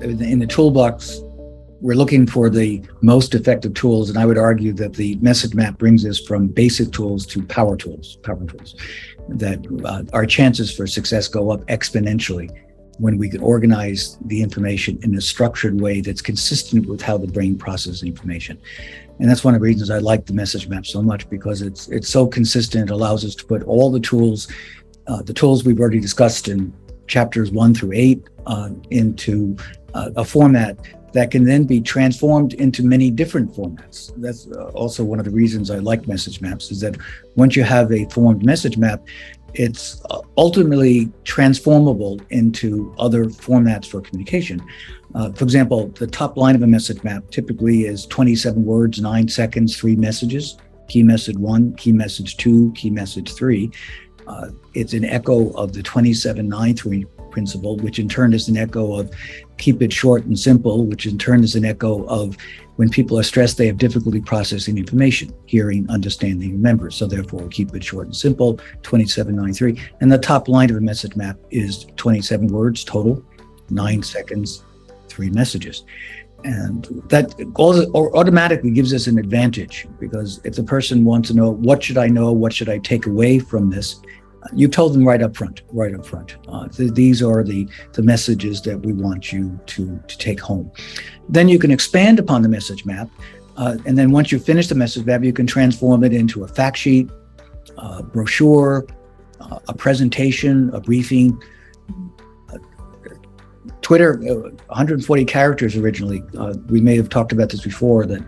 in the toolbox, we're looking for the most effective tools, and I would argue that the message map brings us from basic tools to power tools, that our chances for success go up exponentially when we can organize the information in a structured way that's consistent with how the brain processes information. And that's one of the reasons I like the message map so much, because it's so consistent. It allows us to put all the tools we've already discussed in chapters 1 through 8 into a format that can then be transformed into many different formats. That's also one of the reasons I like message maps, is that once you have a formed message map, it's ultimately transformable into other formats for communication. For example, the top line of a message map typically is 27 words, 9 seconds, 3 messages: key message 1, key message 2, key message 3. It's an echo of the 27-9-3 principle, which in turn is an echo of keep it short and simple, which in turn is an echo of when people are stressed, they have difficulty processing information, hearing, understanding, remember. So therefore, keep it short and simple, 27-9-3. And the top line of a message map is 27 words total, 9 seconds, 3 messages. And that automatically gives us an advantage, because if the person wants to know, what should I know, what should I take away from this, you told them right up front. These are the messages that we want you to take home. Then you can expand upon the message map. And then once you finish the message map, you can transform it into a fact sheet, a brochure, a presentation, a briefing. Twitter, 140 characters originally. We may have talked about this before, that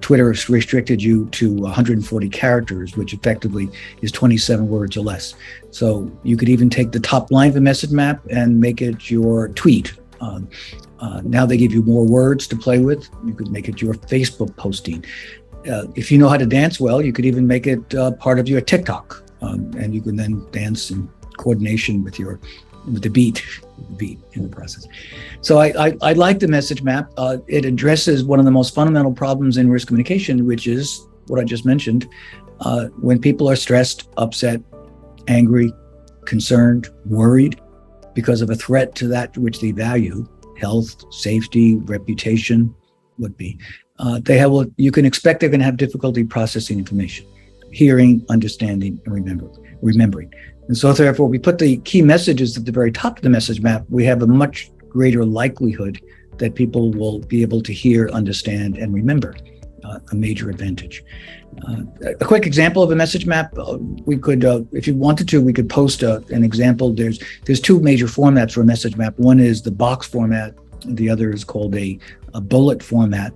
Twitter restricted you to 140 characters, which effectively is 27 words or less. So you could even take the top line of the message map and make it your tweet. Now they give you more words to play with. You could make it your Facebook posting. If you know how to dance well, you could even make it part of your TikTok. And you can then dance in coordination with the beat in the process. So I like the message map. It addresses one of the most fundamental problems in risk communication, which is what I just mentioned. When people are stressed, upset, angry, concerned, worried because of a threat to that which they value, health, safety, reputation would be, you can expect they're going to have difficulty processing information, hearing, understanding, and remembering. And so therefore, we put the key messages at the very top of the message map. We have a much greater likelihood that people will be able to hear, understand, and remember, a major advantage. A quick example of a message map, we could, if you wanted to, we could post an example. There's 2 major formats for a message map. One is the box format. The other is called a bullet format.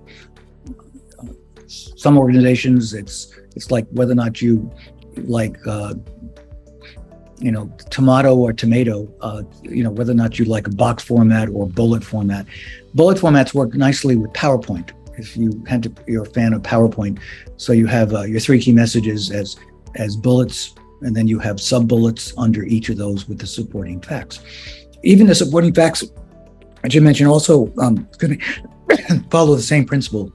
Some organizations, it's like whether or not you like tomato or tomato, whether or not you like a box format or bullet format. Bullet formats work nicely with PowerPoint. If you're a fan of PowerPoint, so you have your 3 key messages as bullets, and then you have sub-bullets under each of those with the supporting facts. Even the supporting facts, as you mentioned, also follow the same principle,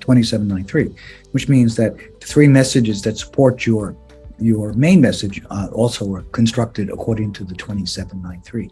27-9-3, which means that the 3 messages that support your main message also are constructed according to the 27-9-3.